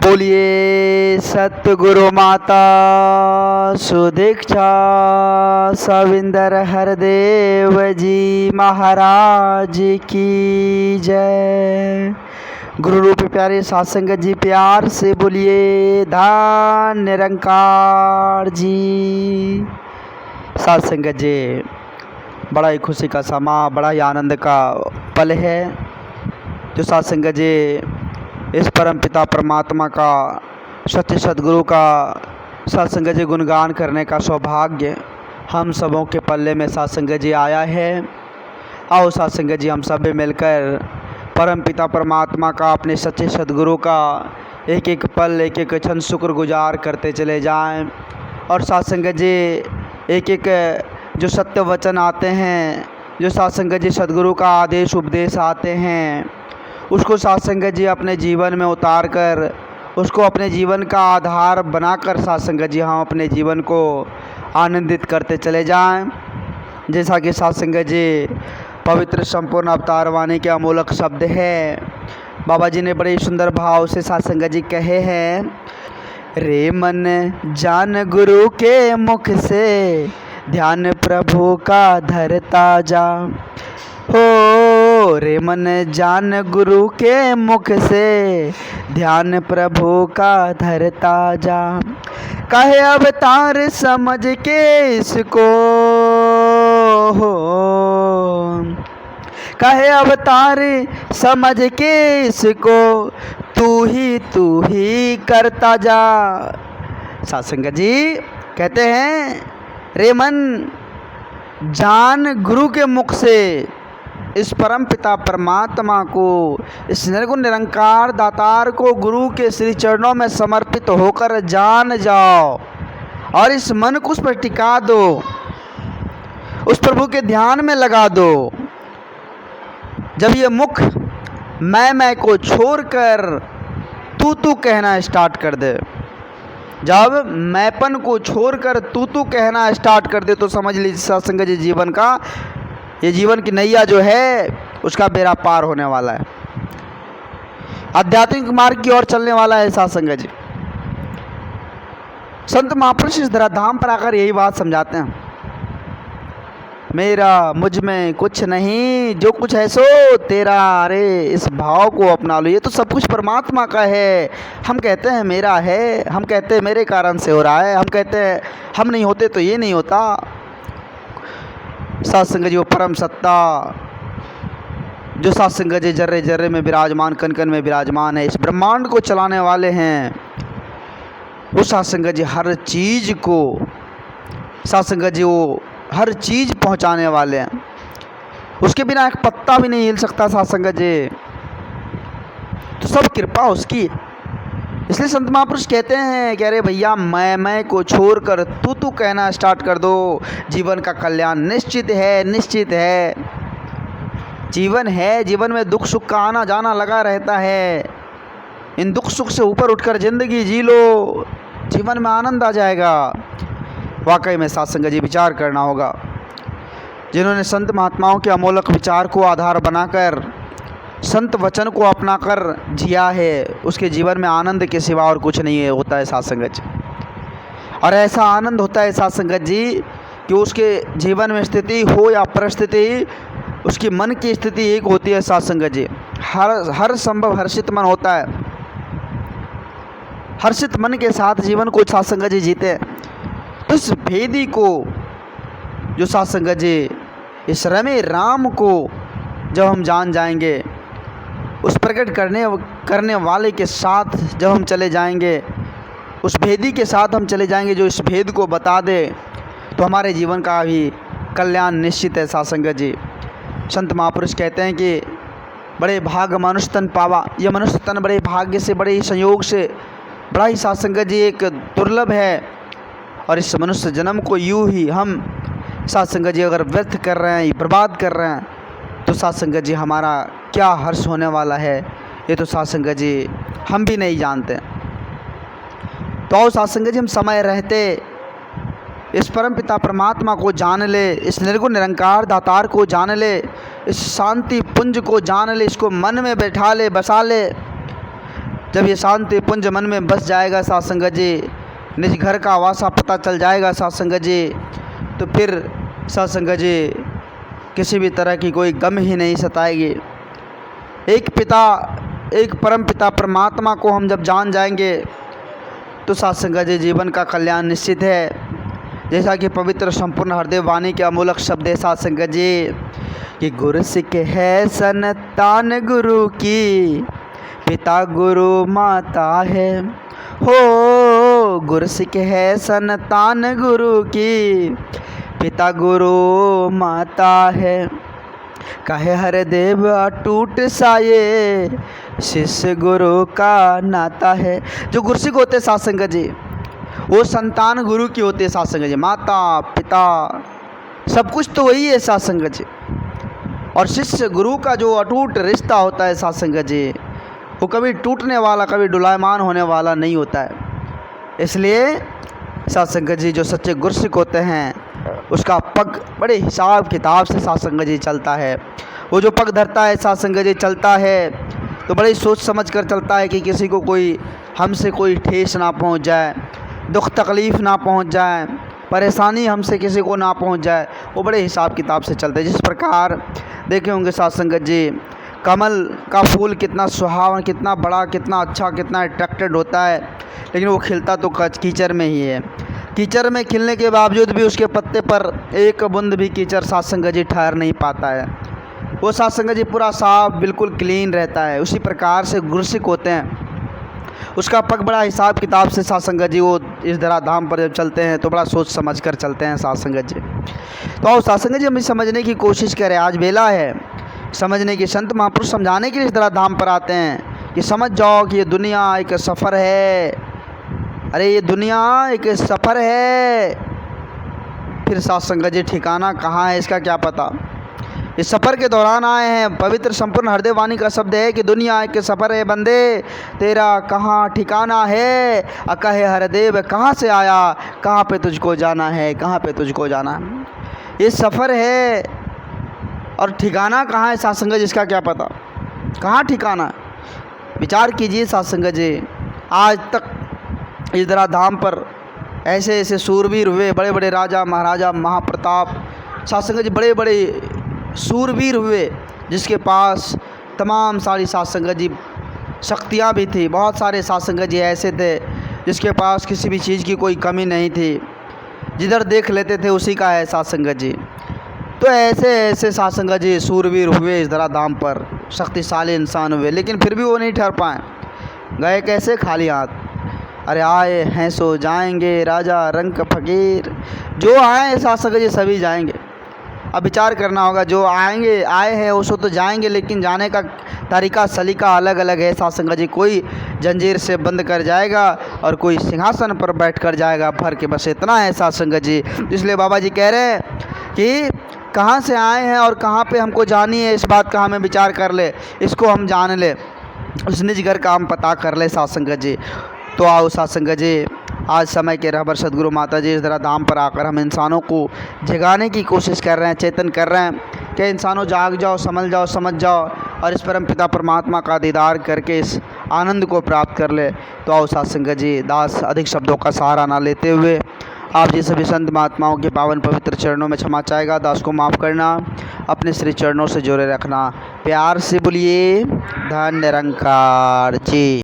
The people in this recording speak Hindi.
बोलिए सतगुरु माता सुदीक्षा सविंदर हरदेव जी महाराज की जय। गुरु रूपी प्यारे साध संगत जी प्यार से बोलिए धन निरंकार जी। साध संगत जी, बड़ा ही खुशी का समा, बड़ा ही आनंद का पल है जो साध संगत जी इस परम पिता परमात्मा का सत्य सद्गुरु का सत्संग जी गुणगान करने का सौभाग्य हम सबों के पल्ले में सत्संग जी आया है। आओ सत्संग जी हम सब मिलकर परम पिता परमात्मा का अपने सच्चे सद्गुरु का एक एक पल एक एक क्षण शुक्रगुजार करते चले जाएं। और सत्संग जी एक एक जो सत्य वचन आते हैं, जो सत्संग जी सद्गुरु का आदेश उपदेश आते हैं, उसको सत्संग जी अपने जीवन में उतार कर उसको अपने जीवन का आधार बनाकर सत्संग जी हम अपने जीवन को आनंदित करते चले जाएं। जैसा कि सत्संग जी पवित्र संपूर्ण अवतार वाणी के अमोलक शब्द है, बाबा जी ने बड़े सुंदर भाव से सत्संग जी कहे हैं, रे मन जान गुरु के मुख से ध्यान प्रभु का धरता जा। हो रे मन जान गुरु के मुख से ध्यान प्रभु का धरता जा। कहे अवतार समझ के इसको, हो कहे अवतार समझ के इसको तू ही करता जा। सत्संग जी कहते हैं, रे मन जान गुरु के मुख से इस परम पिता परमात्मा को, इस निर्गुण निरंकार दातार को गुरु के श्री चरणों में समर्पित होकर जान जाओ और इस मन को उस पर टिका दो, उस प्रभु के ध्यान में लगा दो। जब ये मुख मैं को छोड़कर तू कहना स्टार्ट कर दे, जब मैंपन को छोड़कर तू कहना स्टार्ट कर दे, तो समझ लीजिए सत्संग जी जीवन का, ये जीवन की नैया जो है उसका बेड़ा पार होने वाला है, आध्यात्मिक मार्ग की ओर चलने वाला है सत्संग जी। संत महापुरुष इस धराधाम पर आकर यही बात समझाते हैं, मेरा मुझ में कुछ नहीं, जो कुछ है सो तेरा। अरे इस भाव को अपना लो, ये तो सब कुछ परमात्मा का है। हम कहते हैं मेरा है, हम कहते हैं मेरे कारण से हो रहा है, हम कहते हैं हम नहीं होते तो ये नहीं होता। सत्संग जी वो परम सत्ता जो सत्संग जी जर्रे जर्रे में विराजमान, कण कण में विराजमान है, इस ब्रह्मांड को चलाने वाले हैं। वो सत्संग जी हर चीज़ को, सत्संग जी वो हर चीज़ पहुंचाने वाले हैं, उसके बिना एक पत्ता भी नहीं हिल सकता सत्संग जी, तो सब कृपा उसकी। इसलिए संत महापुरुष कहते हैं कि अरे भैया मैं को छोड़कर तू कहना स्टार्ट कर दो, जीवन का कल्याण निश्चित है, निश्चित है। जीवन है, जीवन में दुख सुख का आना जाना लगा रहता है, इन दुख सुख से ऊपर उठकर जिंदगी जी लो, जीवन में आनंद आ जाएगा। वाकई में सत्संग जी विचार करना होगा, जिन्होंने संत महात्माओं के अमोलक विचार को आधार बनाकर संत वचन को अपनाकर जिया है, उसके जीवन में आनंद के सिवा और कुछ नहीं होता है सत्संगत जी। और ऐसा आनंद होता है सत्संगत जी कि उसके जीवन में स्थिति हो या परिस्थिति, उसकी मन की स्थिति एक होती है सत्संगत जी। हर संभव हर्षित मन होता है, हर्षित मन के साथ जीवन को सत्संगत जी जीते हैं। तो इस भेदी को जो सत्संगत जी, इस रमे राम को जब हम जान जाएंगे, उस प्रकट करने वाले के साथ जब हम चले जाएंगे, उस भेदी के साथ हम चले जाएंगे जो इस भेद को बता दे, तो हमारे जीवन का भी कल्याण निश्चित है सत्संगत जी। संत महापुरुष कहते हैं कि बड़े भाग मनुष्य तन पावा, यह मनुष्य तन बड़े भाग्य से, बड़े ही संयोग से, बड़ा ही सत्संगत जी एक दुर्लभ है। और इस मनुष्य जन्म को यूँ ही हम सत्संगत जी अगर व्यर्थ कर रहे हैं, बर्बाद कर रहे हैं, तो सत्संगत जी हमारा क्या हर्ष होने वाला है, ये तो सत्संगत जी हम भी नहीं जानते। तो सत्संगत जी हम समय रहते इस परम पिता परमात्मा को जान ले, इस निर्गुण निरंकार दातार को जान ले, इस शांति पुंज को जान ले, इसको मन में बैठा ले, बसा ले। जब ये शांति पुंज मन में बस जाएगा साध संगत जी, निज घर का वासा पता चल जाएगा साध संगत जी, तो फिर साध संगत जी किसी भी तरह की कोई गम ही नहीं सताएगी। एक पिता, एक परम पिता परमात्मा को हम जब जान जाएंगे तो साध संगत जी जीवन का कल्याण निश्चित है। जैसा कि पवित्र संपूर्ण हृदय वाणी के अमूलक शब्द है साध संगत जी कि गुरु सिख है संतान गुरु की, पिता गुरु माता है हो। गुरु सिख है संतान गुरु की, पिता गुरु माता है। कहे हर देव अटूट साये, शिष्य गुरु का नाता है। जो गुरु सिख होते साध संगत जी वो संतान गुरु की होती है साध संगत जी, माता पिता सब कुछ तो वही है साध संगत जी। और शिष्य गुरु का जो अटूट रिश्ता होता है साध संगत जी, वो कभी टूटने वाला, कभी डुलायमान होने वाला नहीं होता है। इसलिए साध संगत जी जो सच्चे गुरसिक होते हैं उसका पग बड़े हिसाब किताब से साध संगत जी चलता है। वो जो पग धरता है साध संगत जी चलता है तो बड़ी सोच समझ कर चलता है कि किसी को कोई हमसे कोई ठेस ना पहुंच जाए, दुख तकलीफ़ ना पहुंच जाए, परेशानी हमसे किसी को ना पहुंच जाए। वो बड़े हिसाब किताब से चलते हैं। जिस प्रकार देखे होंगे साध संगत जी कमल का फूल कितना सुहावन, कितना बड़ा, कितना अच्छा, कितना अट्रैक्टेड होता है, लेकिन वो खिलता तो कीचड़ में ही है। कीचड़ में खिलने के बावजूद भी उसके पत्ते पर एक बूंद भी कीचड़ साध संगत जी ठहर नहीं पाता है। वो साध संगत जी पूरा साफ बिल्कुल क्लीन रहता है। उसी प्रकार से गुरसिक होते हैं, उसका पग बड़ा हिसाब किताब से साध संगत जी वो इस धराधाम पर जब चलते हैं तो बड़ा सोच समझ कर चलते हैं साध संगत जी। तो आओ साध संगत जी हम समझने की कोशिश करें। आज बेला है समझने की। संत महापुरुष समझाने के लिए इस धराधाम पर आते हैं कि समझ जाओ कि ये दुनिया एक सफ़र है। अरे ये दुनिया एक सफ़र है। फिर साध संगत जी ठिकाना कहाँ है इसका क्या पता। इस सफ़र के दौरान आए हैं। पवित्र संपूर्ण हृदय वाणी का शब्द है कि दुनिया एक सफ़र है बंदे, तेरा कहाँ ठिकाना है। अकहे हर देव कहाँ से आया, कहाँ पे तुझको जाना है, कहाँ पे तुझको जाना है। ये सफ़र है और ठिकाना कहाँ है साध संगत जी इसका क्या पता, कहाँ ठिकाना है। विचार कीजिए साध संगत जी, आज तक इस धराधाम पर ऐसे ऐसे सूरवीर हुए, बड़े बड़े राजा महाराजा महाप्रताप साध संगत जी, बड़े बड़े सूरवीर हुए जिसके पास तमाम सारी साध संगत जी शक्तियाँ भी थी। बहुत सारे साध संगत जी ऐसे थे जिसके पास किसी भी चीज़ की कोई कमी नहीं थी, जिधर देख लेते थे उसी का है साध संगत जी। तो ऐसे ऐसे साध संगत जी सूरवीर हुए इस धराधाम पर, शक्तिशाली इंसान हुए, लेकिन फिर भी वो नहीं ठहर पाए। गए कैसे, खाली हाथ। अरे आए हैं सो जाएंगे, राजा रंक फकीर। जो आए साध संगत जी सभी जाएंगे। अब विचार करना होगा, जो आएंगे आए हैं उसको तो जाएंगे, लेकिन जाने का तरीका सलीका अलग अलग है साध संगत जी। कोई जंजीर से बंद कर जाएगा और कोई सिंहासन पर बैठ कर जाएगा भर के, बस इतना है साध संगत जी। इसलिए बाबा जी कह रहे हैं कि कहाँ से आए हैं और कहाँ पे हमको जानी है, इस बात का हमें विचार कर ले, इसको हम जान ले, उस निज घर का हम पता कर ले साध संगत जी। तो आओ साध संगत जी, आज समय के रहबर सदगुरु माता जी इस धराधाम पर आकर हम इंसानों को जगाने की कोशिश कर रहे हैं, चेतन कर रहे हैं कि इंसानों जाग जाओ, समझ जाओ और इस परम पिता परमात्मा का दीदार करके इस आनंद को प्राप्त कर ले। तो आओ साध संगत जी, दास अधिक शब्दों का सहारा ना लेते हुए आप जी सभी संत महात्माओं के पावन पवित्र चरणों में क्षमा चाहेगा, दास को माफ़ करना, अपने श्री चरणों से जोड़े रखना। प्यार से बोलिए धन्य निरंकार जी।